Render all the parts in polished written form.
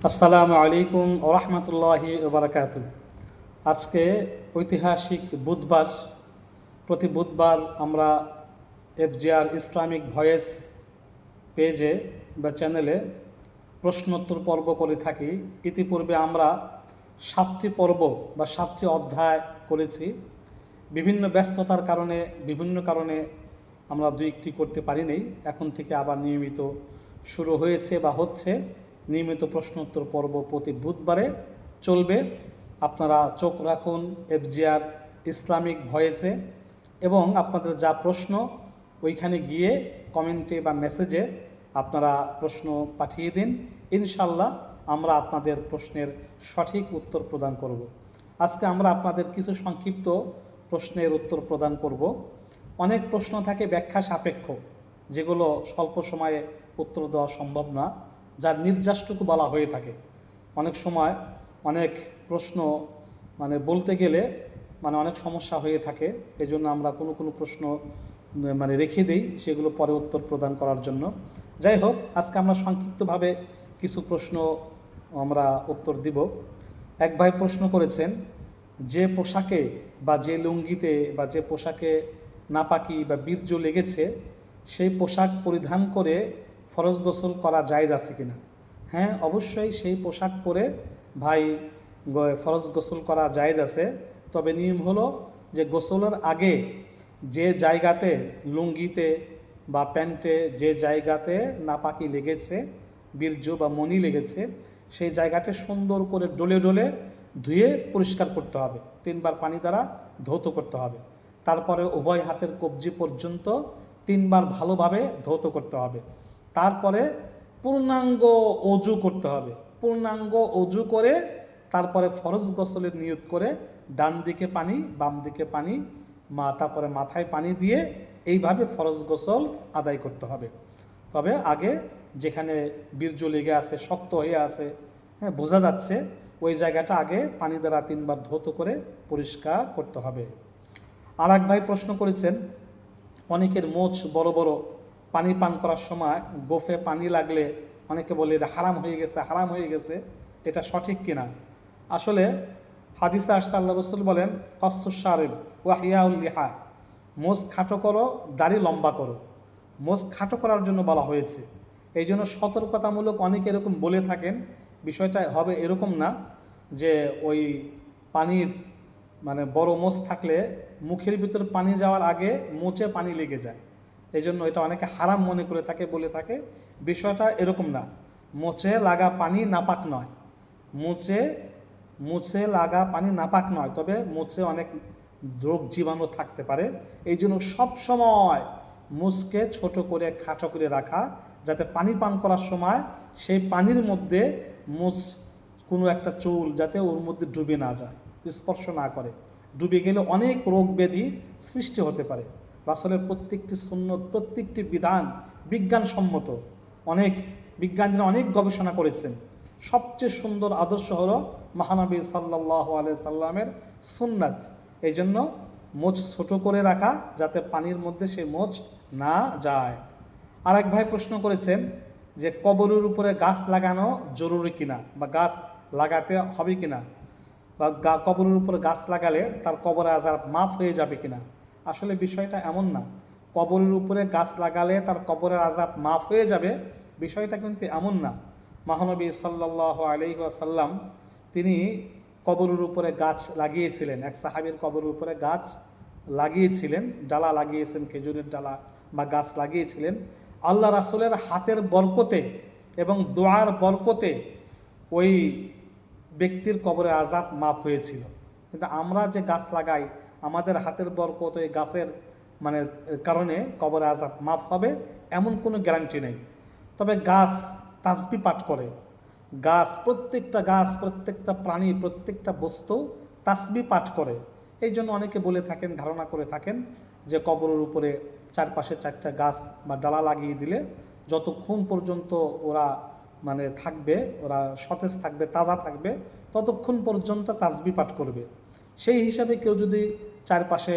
আসসালামু আলাইকুম ওয়া রাহমাতুল্লাহি ওয়া বারাকাতুহু। আজকে ঐতিহাসিক বুধবার। প্রতি বুধবার আমরা এফজিআর ইসলামিক ভয়েস পেজে বা চ্যানেলে প্রশ্নোত্তর পর্ব করে থাকি। ইতিপূর্বে আমরা 7টি পর্ব বা 7টি অধ্যায় করেছি। বিভিন্ন ব্যস্ততার কারণে বিভিন্ন কারণে আমরা 2-1টি করতে পারিনি। এখন থেকে আবার নিয়মিত শুরু হয়েছে বা হচ্ছে। নিয়মিত প্রশ্নোত্তর পর্ব প্রতি বুধবারে চলবে। আপনারা চোখ রাখুন এফজিআর ইসলামিক ভয়েসে এবং আপনাদের যা প্রশ্ন ওইখানে গিয়ে কমেন্টে বা মেসেজে আপনারা প্রশ্ন পাঠিয়ে দিন। ইনশাল্লাহ আমরা আপনাদের প্রশ্নের সঠিক উত্তর প্রদান করব। আজকে আমরা আপনাদের কিছু সংক্ষিপ্ত প্রশ্নের উত্তর প্রদান করব। অনেক প্রশ্ন থাকে ব্যাখ্যা সাপেক্ষ, যেগুলো স্বল্প সময়ে উত্তর দেওয়া সম্ভব না, যার নির্যাসটুকু বলা হয়ে থাকে। অনেক সময় অনেক প্রশ্ন বলতে গেলে অনেক সমস্যা হয়ে থাকে। এই জন্য আমরা কোনো প্রশ্ন রেখে দিই, সেগুলো পরে উত্তর প্রদান করার জন্য। যাই হোক, আজকে আমরা সংক্ষিপ্তভাবে কিছু প্রশ্ন আমরা উত্তর দিব। এক ভাই প্রশ্ন করেছেন, যে পোশাকে বা যে লুঙ্গিতে বা যে পোশাকে নাপাকি বা বীর্য লেগেছে সেই পোশাক পরিধান করে ফরজ গোসল করা জায়েজ আছে কিনা? হ্যাঁ, অবশ্যই সেই পোশাক পরে ভাই ফরজ গোসল করা জায়েজ আছে। তবে নিয়ম হলো যে গোসলের আগে যে জায়গাতে লুঙ্গিতে বা প্যান্টে যে জায়গাতে নাপাকি লেগেছে, বীর্য বা মণি লেগেছে, সেই জায়গাটা সুন্দর করে ডলে ডলে ধুয়ে পরিষ্কার করতে হবে। 3 বার পানি দ্বারা ধৌত করতে হবে। তারপরে উভয় হাতের কবজি পর্যন্ত 3 বার ভালোভাবে ধৌত করতে হবে। তারপরে পূর্ণাঙ্গ অজু করতে হবে। পূর্ণাঙ্গ অজু করে তারপরে ফরজ গোসলের নিয়ত করে ডান দিকে পানি বাম দিকে পানি তারপরে মাথায় পানি দিয়ে এইভাবে ফরজ গোসল আদায় করতে হবে। তবে আগে যেখানে বীর্য লেগে আছে, শক্ত হয়ে আছে, হ্যাঁ বোঝা যাচ্ছে, ওই জায়গাটা আগে পানি দ্বারা 3 বার ধৌত করে পরিষ্কার করতে হবে। আর এক ভাই প্রশ্ন করেছেন, অনেকের মোচ বড় বড়, পানি পান করার সময় গোফে পানি লাগলে অনেকে বলে এটা হারাম হয়ে গেছে, হারাম হয়ে গেছে। এটা সঠিক কিনা? আসলে হাদিসে আসছে, আল্লাহ রসুল বলেন, কসসুস শারিব ওয়া হিয়াউল লিহা, মোচ খাটো করো, দাড়ি লম্বা করো। মোচ খাটো করার জন্য বলা হয়েছে। এই জন্য সতর্কতামূলক অনেকে এরকম বলে থাকেন। বিষয়টা হবে এরকম না যে ওই পানির বড় মোচ থাকলে মুখের ভিতর পানি যাওয়ার আগে মোচে পানি লেগে যায়, এই জন্য এটা অনেকে হারাম মনে করে থাকে, বলে থাকে। বিষয়টা এরকম না। মোচে লাগা পানি নাপাক নয়। মোচে লাগা পানি নাপাক নয়, তবে মোচে অনেক রোগ জীবাণু থাকতে পারে। এই জন্য সবসময় মুচকে ছোট করে খাটো করে রাখা, যাতে পানি পান করার সময় সেই পানির মধ্যে মুচ কোনো একটা চুল যাতে ওর মধ্যে ডুবে না যায়, স্পর্শ না করে। ডুবে গেলে অনেক রোগ ব্যাধি সৃষ্টি হতে পারে। রাসূলের প্রত্যেকটি সুন্নত, প্রত্যেকটি বিধান বিজ্ঞানসম্মত। অনেক বিজ্ঞানীরা অনেক গবেষণা করেছেন। সবচেয়ে সুন্দর আদর্শ হলো মহানবী সাল্লাল্লাহু আলাইহি সাল্লামের সুন্নাত। এই জন্য মোচ ছোট করে রাখা, যাতে পানির মধ্যে সেই মোচ না যায়। আর এক ভাই প্রশ্ন করেছেন যে কবরের উপরে গাছ লাগানো জরুরি কিনা, বা গাছ লাগাতে হবে কিনা, বা কবরের উপরে গাছ লাগালে তার কবরে আযাব মাফ হয়ে যাবে কিনা। আসলে বিষয়টা এমন না। কবরের উপরে গাছ লাগালে তার কবরের আযাব মাফ হয়ে যাবে, বিষয়টা কিন্তু এমন না। মহানবী সাল্লাল্লাহু আলাইহি ওয়াসাল্লাম তিনি কবরের উপরে গাছ লাগিয়েছিলেন। এক সাহাবীর কবরের উপরে গাছ লাগিয়েছিলেন, ডালা লাগিয়েছেন, খেজুরের ডালা বা গাছ লাগিয়েছিলেন। আল্লাহ রাসূলের হাতের বরকতে এবং দোয়ার বরকতে ওই ব্যক্তির কবরের আযাব মাফ হয়েছিল। কিন্তু আমরা যে গাছ লাগাই, আমাদের হাতের বরকত ওই গাছের কারণে কবরের আযাব মাফ হবে এমন কোনো গ্যারান্টি নেই। তবে গাছ তাসবিহ পাঠ করে, গাছ, প্রত্যেকটা প্রাণী, প্রত্যেকটা বস্তু তাসবিহ পাঠ করে। এই জন্য অনেকে বলে থাকেন, ধারণা করে থাকেন যে কবরের উপরে চারপাশে 4টা গাছ বা ডালা লাগিয়ে দিলে যতক্ষণ পর্যন্ত ওরা থাকবে, ওরা সতেজ থাকবে, তাজা থাকবে, ততক্ষণ পর্যন্ত তাসবিহ পাঠ করবে। সেই হিসাবে কেউ যদি চারপাশে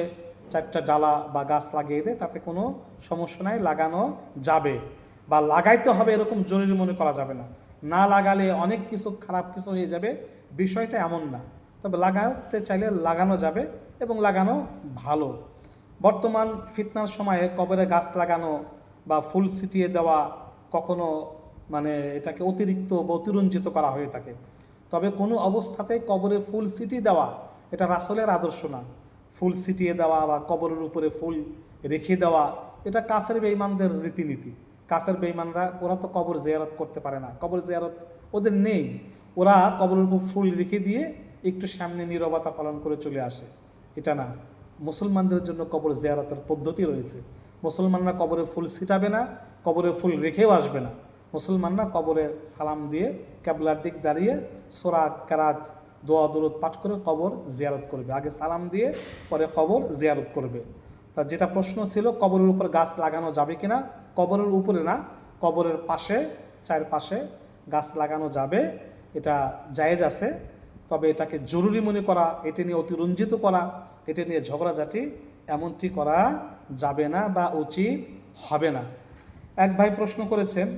4টা ডালা বা গাছ লাগিয়ে দেয়, তাতে কোনো সমস্যা নাই, লাগানো যাবে। বা লাগাইতে হবে এরকম জরুরি মনে করা যাবে না। না লাগালে অনেক কিছু খারাপ কিছু হয়ে যাবে, বিষয়টা এমন না। তবে লাগাতে চাইলে লাগানো যাবে এবং লাগানো ভালো। বর্তমান ফিতনার সময়ে কবরে গাছ লাগানো বা ফুল ছিটিয়ে দেওয়া কখনো এটাকে অতিরিক্ত বা অতিরঞ্জিত করা হয়ে থাকে। তবে কোনো অবস্থাতে কবরে ফুল ছিটিয়ে দেওয়া এটা রাসূলের আদর্শ না। ফুল ছিটিয়ে দেওয়া বা কবরের উপরে ফুল রেখে দেওয়া এটা কাফের বেঈমানদের রীতিনীতি। কাফের বেঈমানরা ওরা তো কবর জিয়ারত করতে পারে না, কবর জিয়ারত ওদের নেই। ওরা কবরের উপর ফুল রেখে দিয়ে একটু সামনে নীরবতা পালন করে চলে আসে। এটা না, মুসলমানদের জন্য কবর জিয়ারতের পদ্ধতি রয়েছে। মুসলমানরা কবরে ফুল ছিটাবে না, কবরে ফুল রেখেও আসবে না। মুসলমানরা কবরে সালাম দিয়ে কেবলার দিক দাঁড়িয়ে সূরা কেরাত দোয়া দরুদ পাঠ করে কবর জিয়ারত করবে। আগে সালাম দিয়ে পরে কবর জিয়ারত করবে। তা যেটা প্রশ্ন ছিল কবরের উপর গাছ লাগানো যাবে কিনা, কবরের উপরে না, কবরের পাশে চারপাশে গাছ লাগানো যাবে, এটা জায়েজ আছে। তবে এটাকে জরুরি মনে করা, এটা নিয়ে অতিরঞ্জিত করা, এটা নিয়ে ঝগড়াঝাটি এমনটি করা যাবে না বা উচিত হবে না। এক ভাই প্রশ্ন করেছেন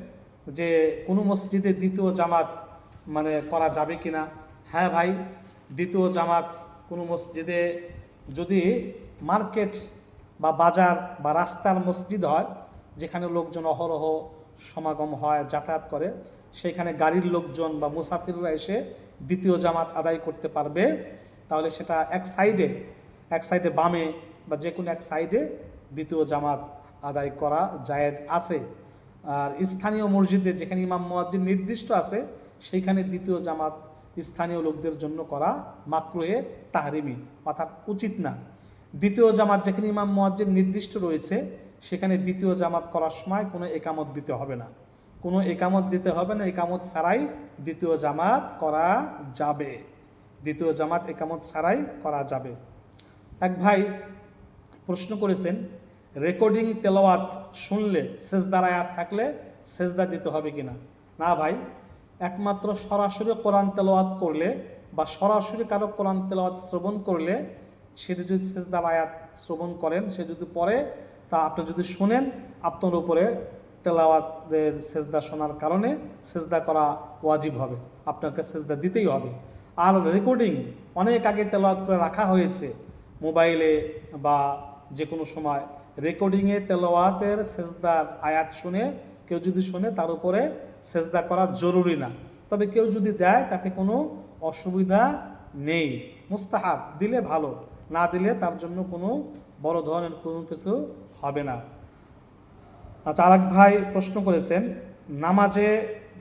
যে কোনো মসজিদে দ্বিতীয় জামাত করা যাবে কিনা। হ্যাঁ ভাই, দ্বিতীয় জামাত কোনো মসজিদে যদি মার্কেট বা বাজার বা রাস্তার মসজিদ হয়, যেখানে লোকজন অহরহ সমাগম হয়, যাতায়াত করে, সেইখানে গাড়ির লোকজন বা মুসাফিররা এসে দ্বিতীয় জামাত আদায় করতে পারবে, তাহলে সেটা এক সাইডে বামে বা যে কোনো এক সাইডে দ্বিতীয় জামাত আদায় করা জায়েজ আছে। আর স্থানীয় মসজিদে যেখানে ইমাম মুয়াজ্জিন নির্দিষ্ট আছে, সেইখানে দ্বিতীয় জামাত স্থানীয় লোকদের জন্য করা মাকরুহে তাহরিমি, অর্থাৎ উচিত না। দ্বিতীয় জামাত যেখানে ইমাম মুয়াজ্জিন নির্দিষ্ট রয়েছে, সেখানে দ্বিতীয় জামাত করার সময় কোনো একামত দিতে হবে না, কোনো একামত দিতে হবে না। একামত ছাড়াই দ্বিতীয় জামাত করা যাবে, দ্বিতীয় জামাত একামত ছাড়াই করা যাবে। এক ভাই প্রশ্ন করেছেন রেকর্ডিং তেলাওয়াত শুনলে সেজদার আয়াত থাকলে সেজদা দিতে হবে কিনা। না ভাই, একমাত্র সরাসরি কোরআন তেলাওয়াত করলে বা সরাসরি কারো কোরআন তেলাওয়াত শ্রবণ করলে, সেটা যদি সেজদার আয়াত শ্রবণ করেন, সে যদি পড়ে, তা আপনি যদি শুনেন, আপনার উপরে তেলাওয়াতের সেজদা শোনার কারণে সেজদা করা ওয়াজিব হবে, আপনাকে সেজদা দিতেই হবে। আর রেকর্ডিং অনেক আগে তেলাওয়াত করে রাখা হয়েছে মোবাইলে বা যে কোনো সময়, রেকর্ডিংয়ে তেলাওয়াতের সেজদার আয়াত শুনে কেউ যদি শোনে, তার উপরে সেজদা করা জরুরি না। তবে কেউ যদি দেয় তাতে কোনো অসুবিধা নেই, মুস্তাহাব, দিলে ভালো, না দিলে তার জন্য কোনো বড় ধরনের কোনো কিছু হবে না। আচ্ছা, আরেক ভাই প্রশ্ন করেছেন নামাজে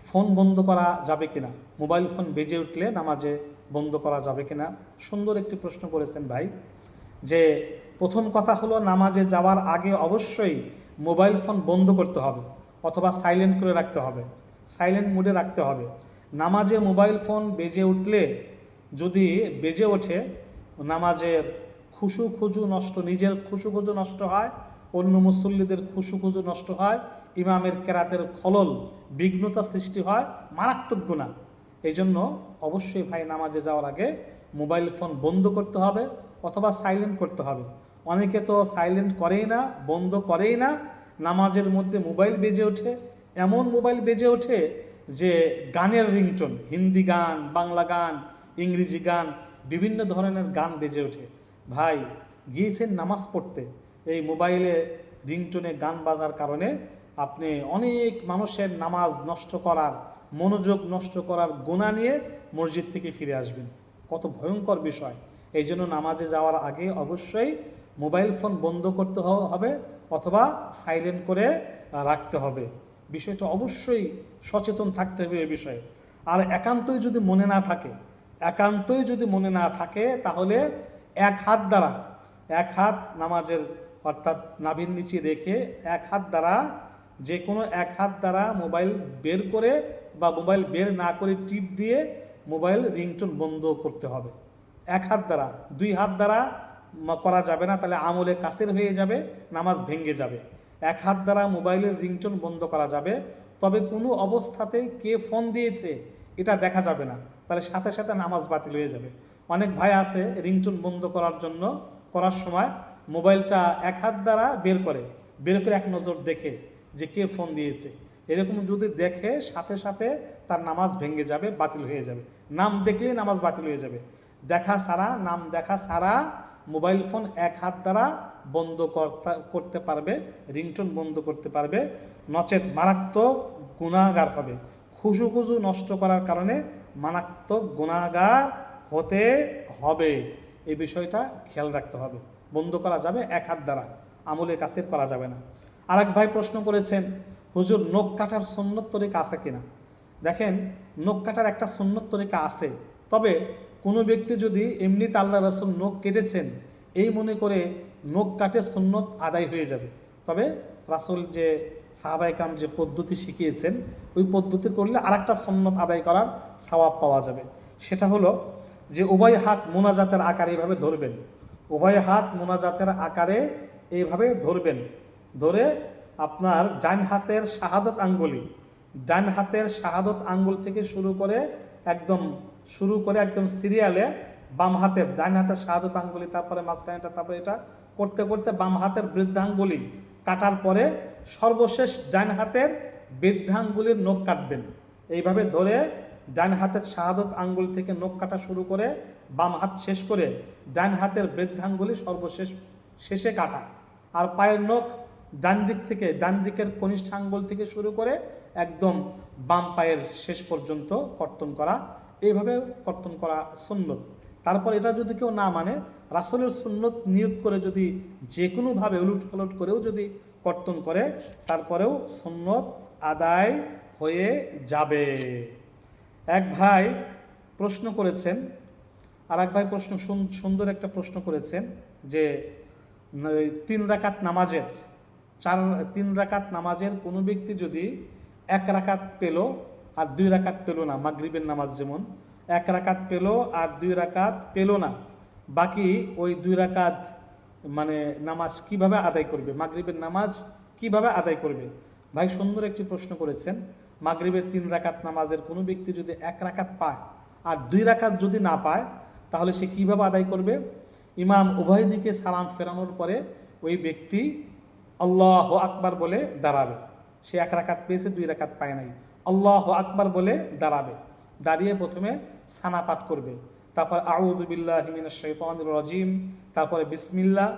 ফোন বন্ধ করা যাবে কিনা, মোবাইল ফোন বেজে উঠলে নামাজে বন্ধ করা যাবে কিনা। সুন্দর একটি প্রশ্ন করেছেন ভাই। যে প্রথম কথা হলো, নামাজে যাওয়ার আগে অবশ্যই মোবাইল ফোন বন্ধ করতে হবে অথবা সাইলেন্ট করে রাখতে হবে, সাইলেন্ট মোডে রাখতে হবে। নামাজে মোবাইল ফোন বেজে উঠলে, যদি বেজে ওঠে, নামাজের খুশু নষ্ট, নিজের খুশু নষ্ট হয়, অন্য মুসল্লিদের খুশু নষ্ট হয়, ইমামের কেরাতের খলল, বিঘ্নতা সৃষ্টি হয়, মারাত্মক গুনাহ। এই জন্য অবশ্যই ভাই নামাজে যাওয়ার আগে মোবাইল ফোন বন্ধ করতে হবে অথবা সাইলেন্ট করতে হবে। অনেকে তো সাইলেন্ট করেই না, বন্ধ করেই না, নামাজের মধ্যে মোবাইল বেজে ওঠে, এমন মোবাইল বেজে ওঠে যে গানের রিংটোন, হিন্দি গান, বাংলা গান, ইংরেজি গান, বিভিন্ন ধরনের গান বেজে ওঠে। ভাই, গিয়েছেন নামাজ পড়তে, এই মোবাইলে রিংটোনে গান বাজার কারণে আপনি অনেক মানুষের নামাজ নষ্ট করার, মনোযোগ নষ্ট করার গুনাহ নিয়ে মসজিদ থেকে ফিরে আসবেন। কত ভয়ঙ্কর বিষয়। এই জন্য নামাজে যাওয়ার আগে অবশ্যই মোবাইল ফোন বন্ধ করতে হবে অথবা সাইলেন্ট করে রাখতে হবে। বিষয়টা অবশ্যই সচেতন থাকতে হবে এই বিষয়ে। আর একান্তই যদি মনে না থাকে, তাহলে এক হাত নামাজের অর্থাৎ নাভির নিচে রেখে যে কোনো এক হাত দ্বারা মোবাইল বের করে বা মোবাইল বের না করে টিপ দিয়ে মোবাইল রিংটোন বন্ধ করতে হবে। এক হাত দ্বারা, দুই হাত দ্বারা করা যাবে না, তাহলে আমলে কাসের হয়ে যাবে, নামাজ ভেঙে যাবে। এক হাত দ্বারা মোবাইলের রিংটোন বন্ধ করা যাবে, তবে কোনো অবস্থাতেই কে ফোন দিয়েছে এটা দেখা যাবে না, তাহলে সাথে সাথে নামাজ বাতিল হয়ে যাবে। অনেক ভাই আছে রিংটোন বন্ধ করার সময় মোবাইলটা এক হাত দ্বারা বের করে এক নজর দেখে যে কে ফোন দিয়েছে। এরকম যদি দেখে সাথে সাথে তার নামাজ ভেঙে যাবে, বাতিল হয়ে যাবে। নাম দেখলেই নামাজ বাতিল হয়ে যাবে। দেখা ছাড়া, নাম দেখা ছাড়া মোবাইল ফোন এক হাত দ্বারা বন্ধ করতে পারবে, রিংটোন বন্ধ করতে পারবে, নচেত মারাত্মক গুনাহগার হবে। খুজু নষ্ট করার কারণে মারাত্মক গুনাহগার হতে হবে। এই বিষয়টা খেয়াল রাখতে হবে। বন্ধ করা যাবে এক হাত দ্বারা, আমলে কাসির করা যাবে না। আরেক ভাই প্রশ্ন করেছেন, হুজুর নখ কাটার সুন্নত তরিকা আছে কিনা? দেখেন, নখ কাটার একটা সুন্নত তরিকা আছে, তবে কোনো ব্যক্তি যদি এমনিতে আল্লাহ রাসূল নখ কেটেছেন এই মনে করে নখ কাটে সুন্নত আদায় হয়ে যাবে। তবে রাসূল যে সাহাবায়ে কেরাম যে পদ্ধতি শিখিয়েছেন ওই পদ্ধতি করলে আরেকটা সুন্নত আদায় করার সওয়াব পাওয়া যাবে। সেটা হলো যে উভয় হাত মোনাজাতের আকারে এইভাবে ধরবেন, উভয় হাত মোনাজাতের আকারে এইভাবে ধরবেন। ধরে আপনার ডান হাতের শাহাদত আঙ্গুল থেকে শুরু করে একদম সিরিয়ালে বাম হাতের, ডান হাতের শাহাদত আঙ্গুলি, তারপরে মাঝখানেটা, তারপরে এটা করতে করতে বাম হাতের বৃদ্ধাঙ্গুলি কাটার পরে সর্বশেষ ডান হাতের বৃদ্ধাঙ্গুলির নখ কাটবেন। এইভাবে ধরে ডান হাতের শাহাদত আঙ্গুল থেকে নখ কাটা শুরু করে বাম হাত শেষ করে ডান হাতের বৃদ্ধাঙ্গুলি শেষে কাটা। আর পায়ের নখ ডান দিকের কনিষ্ঠ আঙ্গুল থেকে শুরু করে একদম বাম পায়ের শেষ পর্যন্ত কর্তন করা। এইভাবে কর্তন করা সুন্নত। তারপর এটা যদি কেউ না মানে, রাসূলের সুন্নত নিয়ত করে যদি যে কোনোভাবে উলট পালট করেও যদি কর্তন করে, তারপরেও সুন্নত আদায় হয়ে যাবে। এক ভাই প্রশ্ন করেছেন, আর এক ভাই সুন্দর একটা প্রশ্ন করেছেন যে 3 রাকাত নামাজের কোনো ব্যক্তি যদি 1 রাকাত পেল আর 2 রাকাত পেল না, মাগরিবের নামাজ যেমন 1 রাকাত পেল আর 2 রাকাত পেল না, বাকি ওই 2 রাকাত মানে নামাজ কিভাবে আদায় করবে? মাগরিবের নামাজ কিভাবে আদায় করবে? ভাই সুন্দর একটি প্রশ্ন করেছেন। মাগরিবের 3 রাকাত নামাজের কোনো ব্যক্তি যদি 1 রাকাত পায় আর 2 রাকাত যদি না পায়, তাহলে সে কিভাবে আদায় করবে? ইমাম উভয় দিকে সালাম ফেরানোর পরে ওই ব্যক্তি আল্লাহু আকবার বলে দাঁড়াবে। সে 1 রাকাত পেয়েছে, 2 রাকাত পায় নাই, আল্লাহু আকবার বলে দাঁড়াবে। দাঁড়িয়ে প্রথমে সানা পাঠ করবে, তারপর আউযু বিল্লাহি মিনাশ শাইতানির রাজিম, তারপরে বিসমিল্লাহ,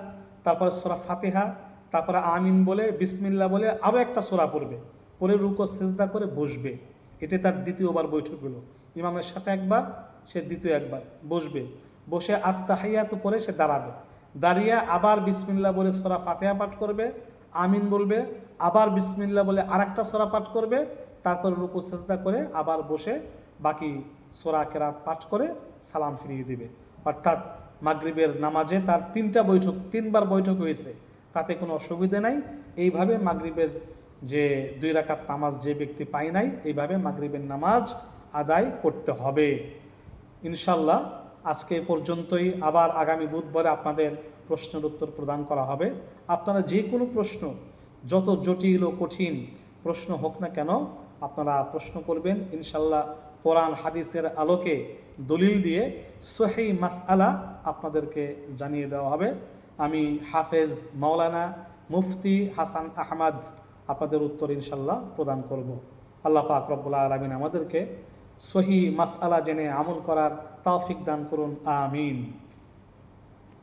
তারপরে সূরা ফাতিহা, তারপরে আমিন বলে বিসমিল্লাহ বলে আরও একটা সূরা পড়বে। পরে রুকু সিজদা করে বসবে। এটা তার দ্বিতীয়বার বৈঠক হলো। ইমামের সাথে একবার, সে দ্বিতীয় একবার বসবে। বসে আত্তাহিয়াত পরে সে দাঁড়াবে। দাঁড়িয়ে আবার বিসমিল্লাহ বলে সূরা ফাতিহা পাঠ করবে, আমিন বলবে, আবার বিসমিল্লাহ বলে আরেকটা সূরা পাঠ করবে, তারপর রুকু সিজদা করে আবার বসে বাকি সূরা কেরাত পাঠ করে সালাম ফিরিয়ে দিবে। অর্থাৎ মাগরিবের নামাজে তার 3বার বৈঠক হয়েছে, তাতে কোনো অসুবিধা নাই। এইভাবে মাগরিবের যে 2 রাকাত নামাজ যে ব্যক্তি পায় নাই, এইভাবে মাগরিবের নামাজ আদায় করতে হবে। ইনশাল্লাহ আজকে পর্যন্তই। আবার আগামী বুধবারে আপনাদের প্রশ্নের উত্তর প্রদান করা হবে। আপনারা যে কোনো প্রশ্ন, যত জটিল ও কঠিন প্রশ্ন হোক না কেন, আপনারা প্রশ্ন করবেন। ইনশাল্লাহ কোরআন হাদিসের আলোকে দলিল দিয়ে সহিহ মাসআলা আপনাদেরকে জানিয়ে দেওয়া হবে। আমি হাফেজ মাওলানা মুফতি হাসান আহমদ আপনাদের উত্তর ইনশাল্লাহ প্রদান করব। আল্লাহ পাক রব্বুল আলামিন আমাদেরকে সহিহ মাসআলা জেনে আমল করার তৌফিক দান করুন। আমিন।